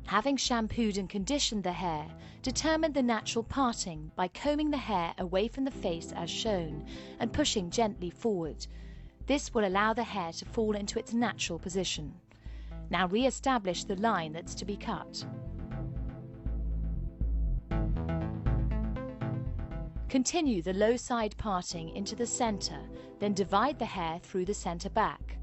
Having shampooed and conditioned the hair, determine the natural parting by combing the hair away from the face as shown and pushing gently forward. This will allow the hair to fall into its natural position. Now re-establish the line that's to be cut. Continue the low side parting into the center, then divide the hair through the center back.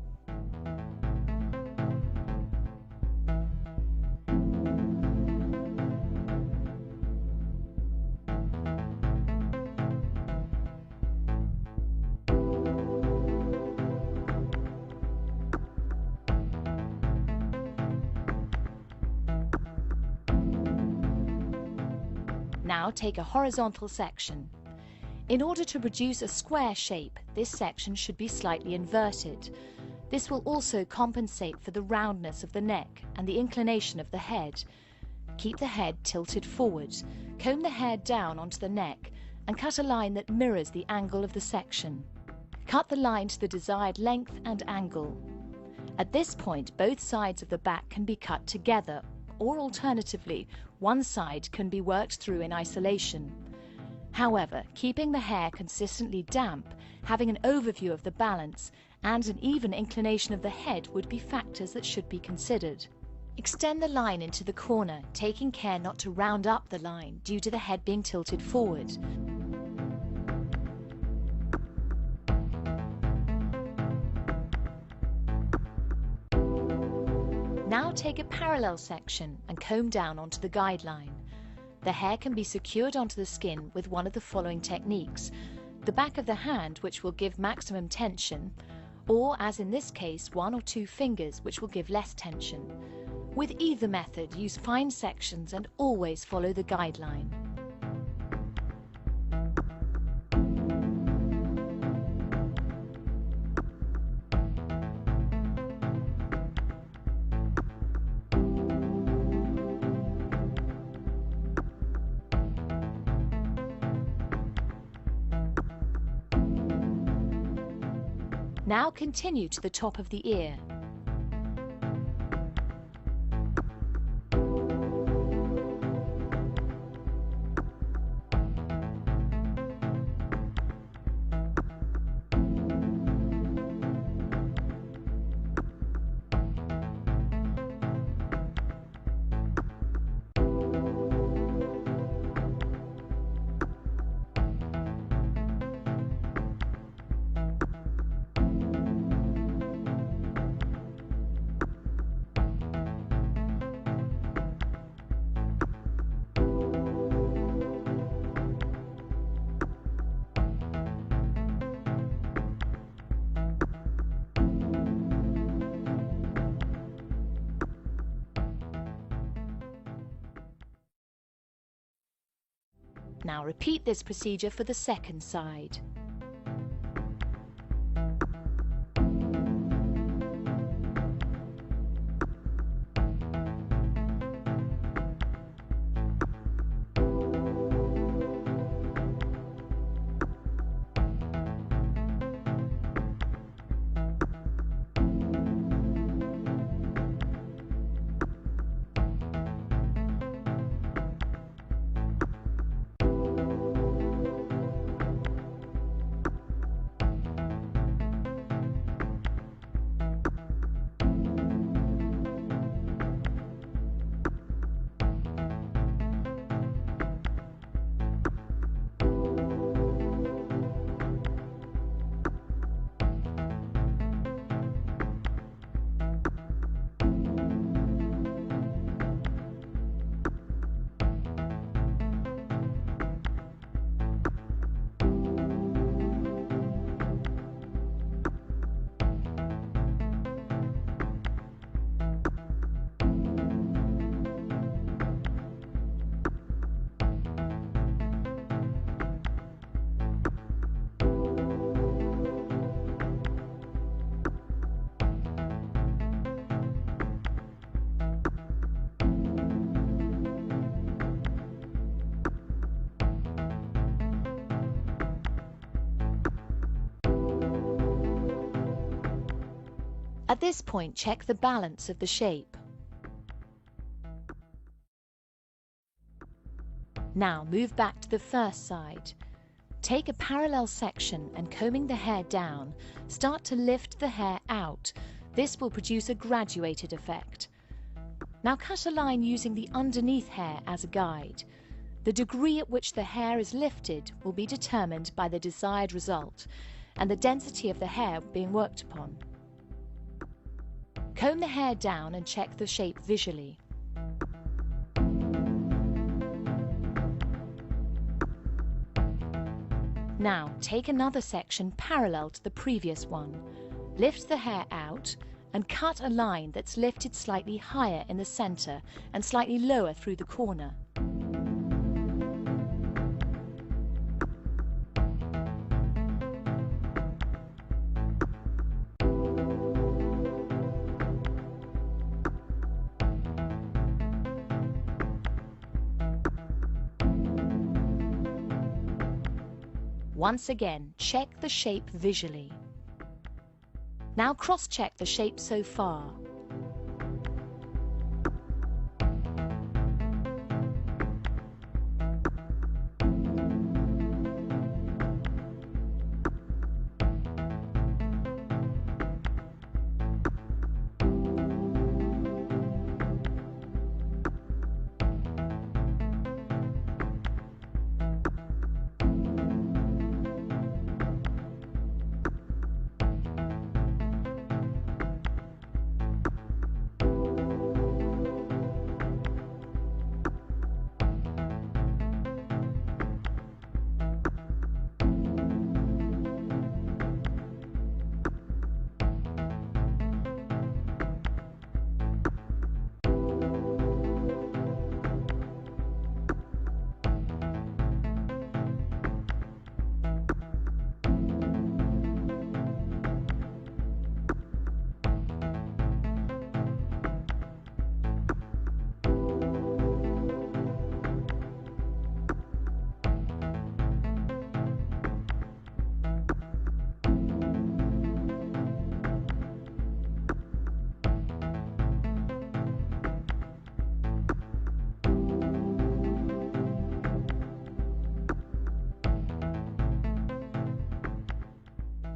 Now take a horizontal section. In order to produce a square shape, this section should be slightly inverted. This will also compensate for the roundness of the neck and the inclination of the head. Keep the head tilted forward, comb the hair down onto the neck, and cut a line that mirrors the angle of the section. Cut the line to the desired length and angle. At this point, both sides of the back can be cut together, or alternatively, one side can be worked through in isolation. However, keeping the hair consistently damp, having an overview of the balance, and an even inclination of the head would be factors that should be considered. Extend the line into the corner, taking care not to round up the line due to the head being tilted forward. Now take a parallel section and comb down onto the guideline. The hair can be secured onto the skin with one of the following techniques: the back of the hand, which will give maximum tension, or, as in this case, 1 or 2 fingers, which will give less tension. With either method, use fine sections and always follow the guideline. Now continue to the top of the ear. Now repeat this procedure for the second side. At this point, check the balance of the shape. Now move back to the first side. Take a parallel section and, combing the hair down, start to lift the hair out. This will produce a graduated effect. Now cut a line using the underneath hair as a guide. The degree at which the hair is lifted will be determined by the desired result and the density of the hair being worked upon. Comb the hair down and check the shape visually. Now take another section parallel to the previous one. Lift the hair out and cut a line that's lifted slightly higher in the center and slightly lower through the corner. Once again, check the shape visually. Now cross-check the shape so far.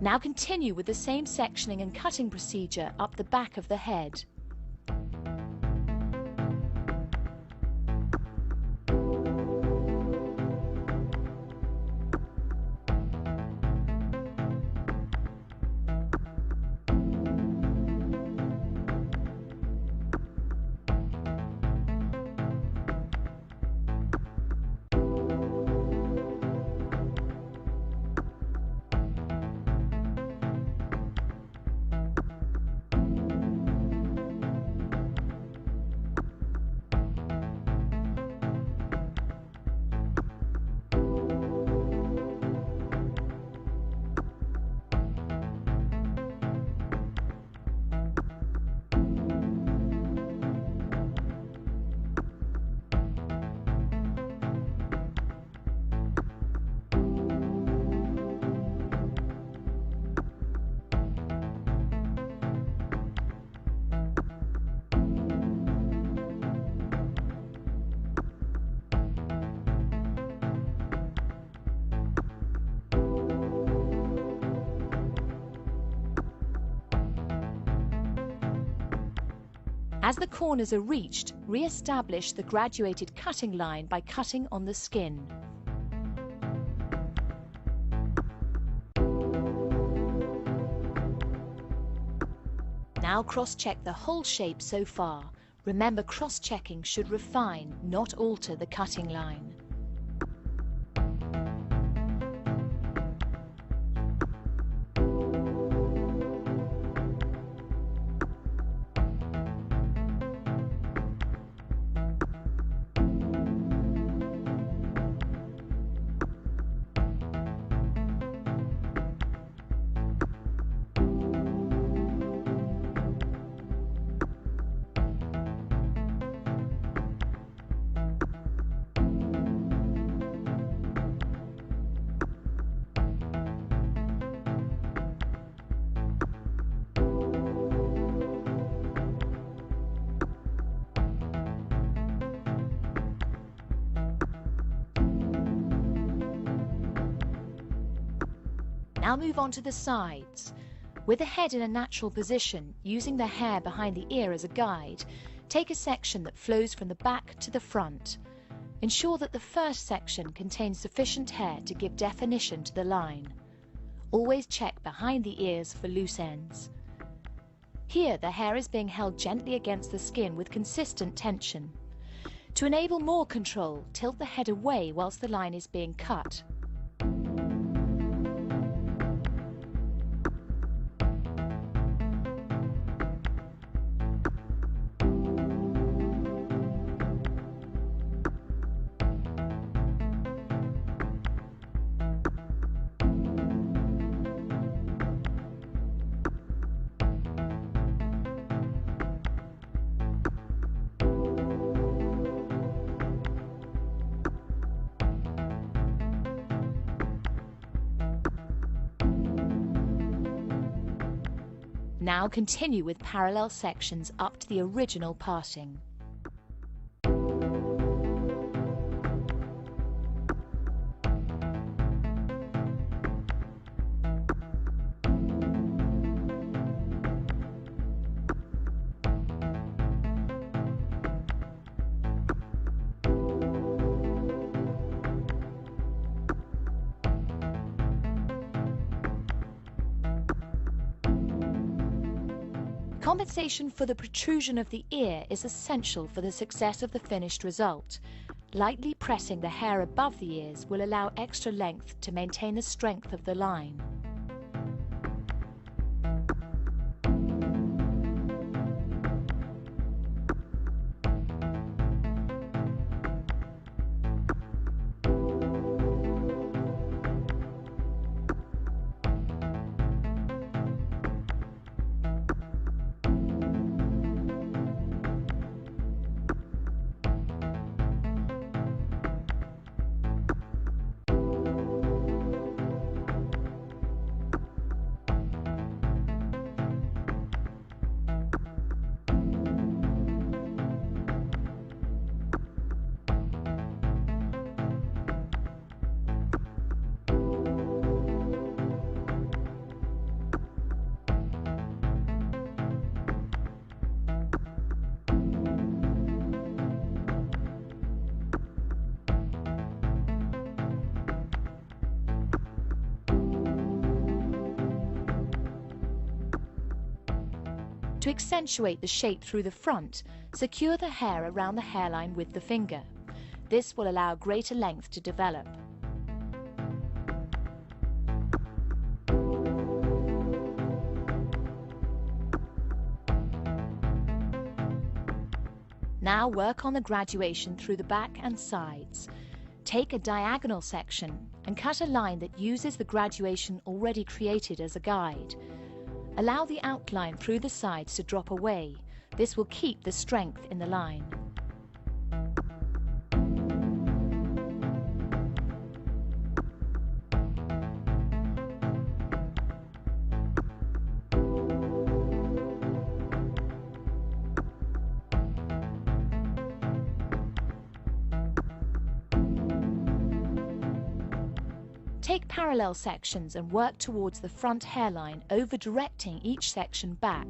Now continue with the same sectioning and cutting procedure up the back of the head. As the corners are reached, re-establish the graduated cutting line by cutting on the skin. Now cross-check the whole shape so far. Remember, cross-checking should refine, not alter the cutting line. Now move on to the sides. With the head in a natural position, using the hair behind the ear as a guide, take a section that flows from the back to the front. Ensure that the first section contains sufficient hair to give definition to the line. Always check behind the ears for loose ends. Here, the hair is being held gently against the skin with consistent tension. To enable more control, tilt the head away whilst the line is being cut. Now continue with parallel sections up to the original parting. Compensation for the protrusion of the ear is essential for the success of the finished result. Lightly pressing the hair above the ears will allow extra length to maintain the strength of the line. To accentuate the shape through the front, secure the hair around the hairline with the finger. This will allow greater length to develop. Now work on the graduation through the back and sides. Take a diagonal section and cut a line that uses the graduation already created as a guide. Allow the outline through the sides to drop away. This will keep the strength in the line. Take parallel sections and work towards the front hairline, over-directing each section back.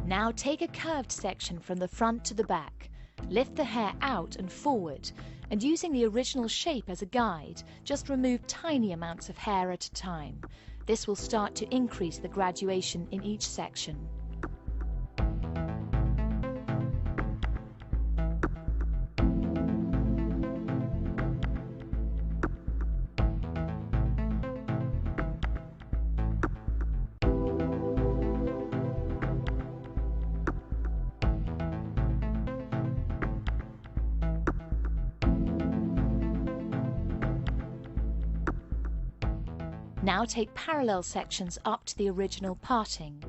Now take a curved section from the front to the back. Lift the hair out and forward, and using the original shape as a guide, just remove tiny amounts of hair at a time. This will start to increase the graduation in each section. Now take parallel sections up to the original parting.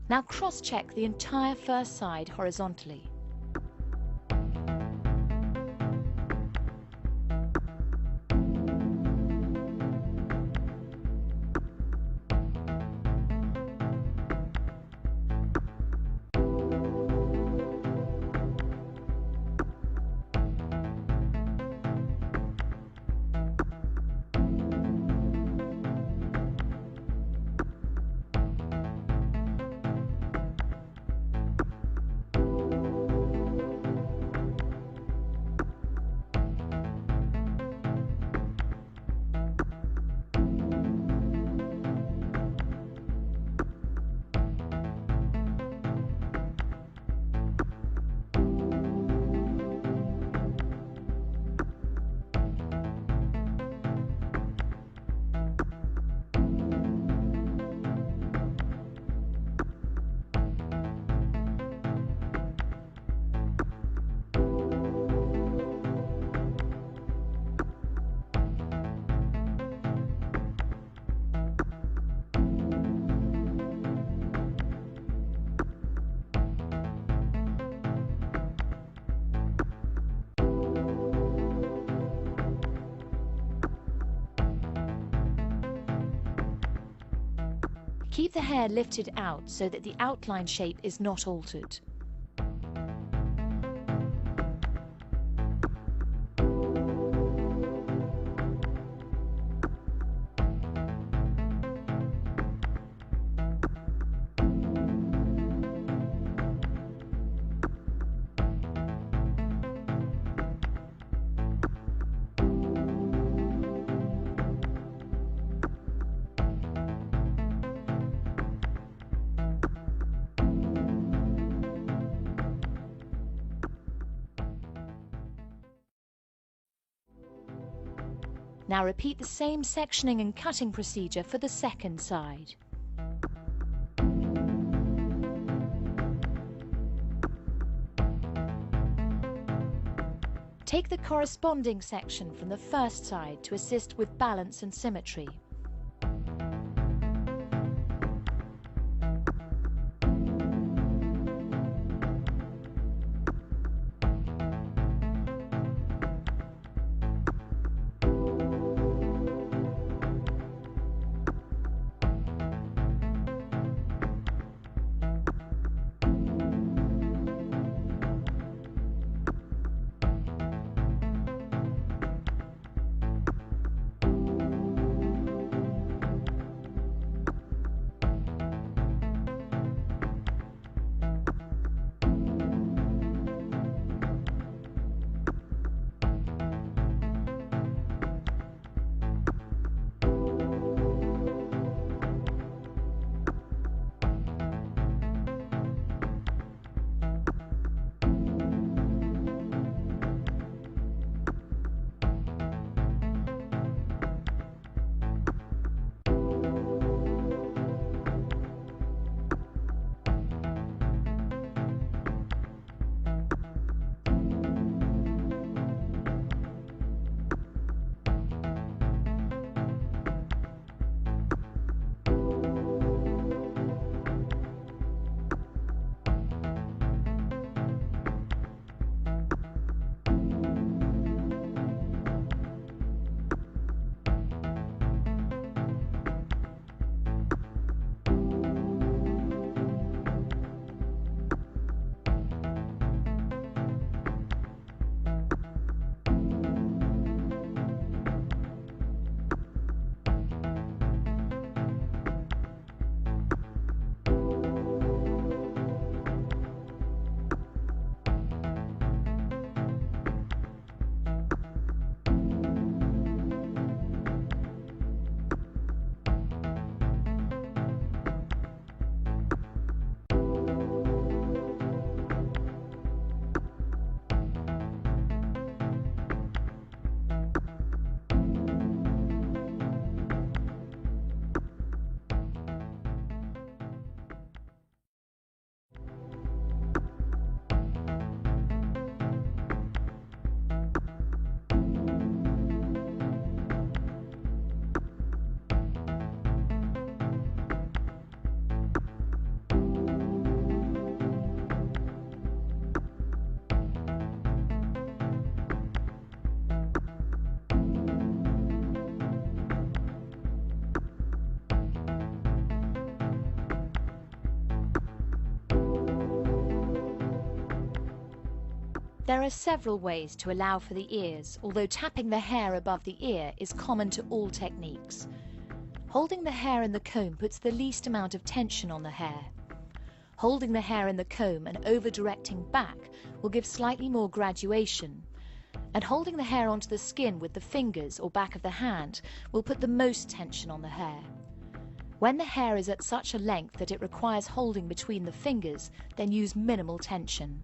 Now cross-check the entire first side horizontally. Keep the hair lifted out so that the outline shape is not altered. Now repeat the same sectioning and cutting procedure for the second side. Take the corresponding section from the first side to assist with balance and symmetry. There are several ways to allow for the ears, although tapping the hair above the ear is common to all techniques. Holding the hair in the comb puts the least amount of tension on the hair. Holding the hair in the comb and over-directing back will give slightly more graduation. And holding the hair onto the skin with the fingers or back of the hand will put the most tension on the hair. When the hair is at such a length that it requires holding between the fingers, then use minimal tension.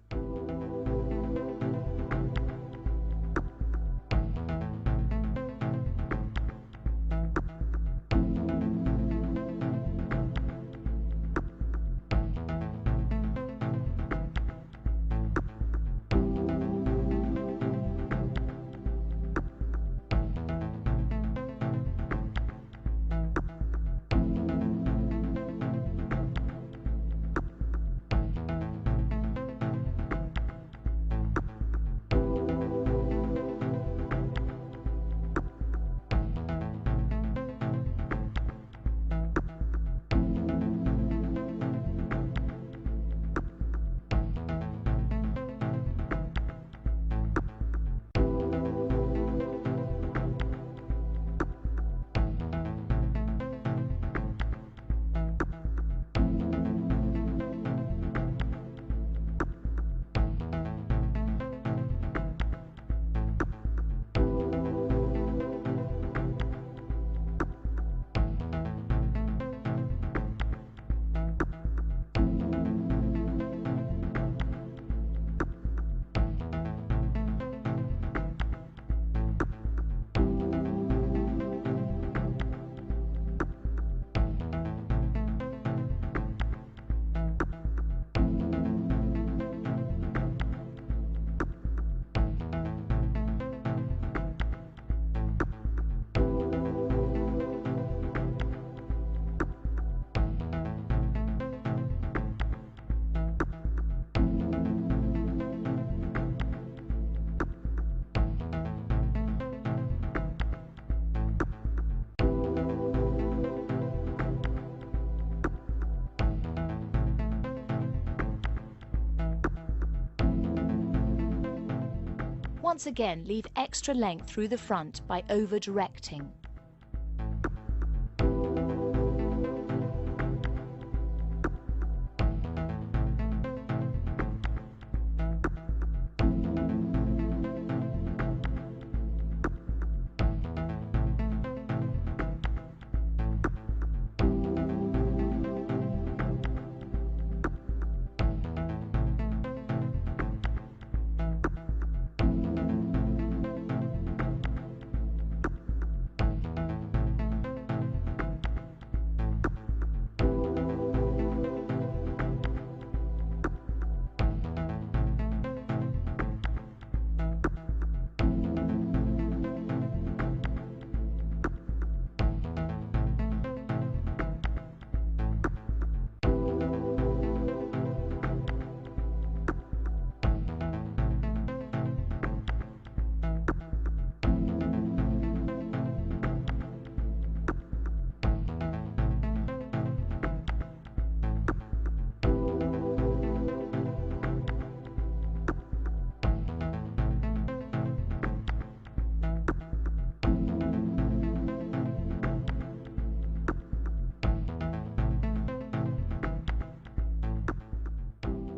Once again, leave extra length through the front by over-directing.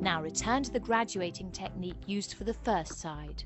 Now return to the graduating technique used for the first side.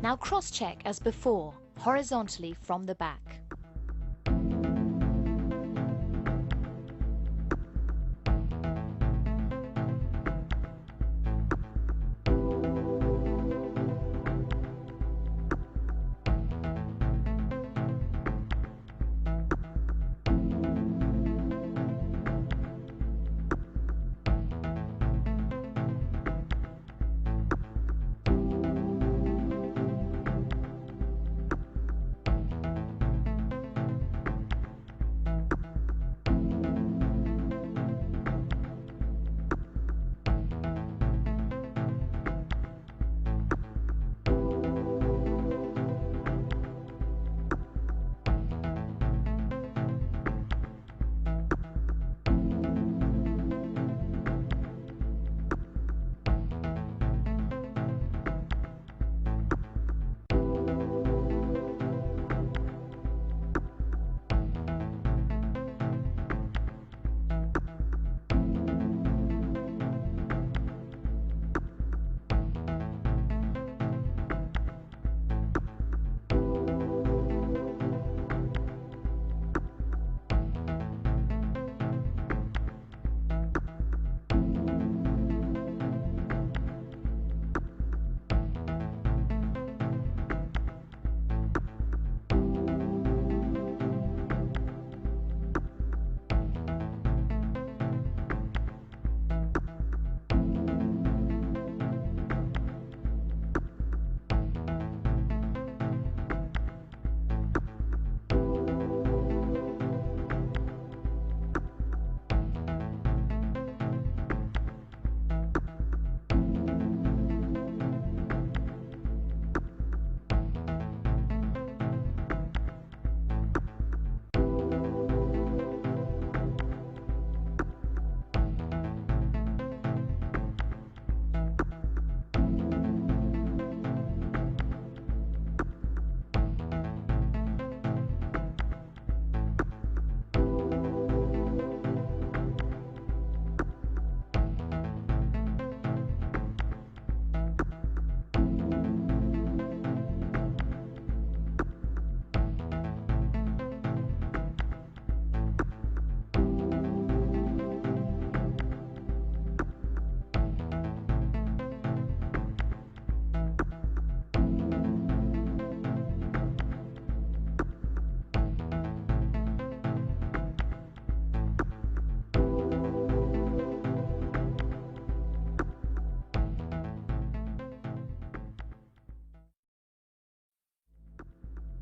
Now cross-check as before, horizontally from the back.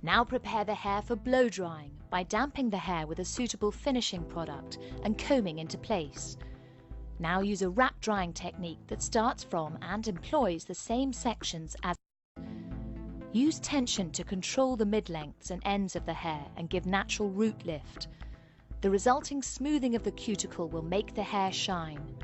Now prepare the hair for blow drying by damping the hair with a suitable finishing product and combing into place. Now use a wrap drying technique that starts from and employs the same sections as. Use tension to control the mid-lengths and ends of the hair and give natural root lift. The resulting smoothing of the cuticle will make the hair shine.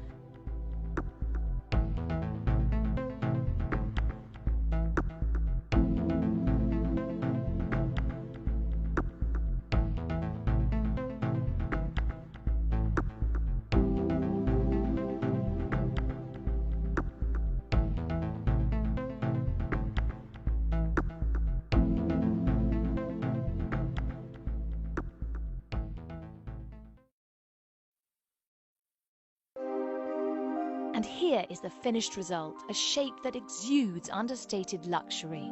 And here is the finished result, a shape that exudes understated luxury.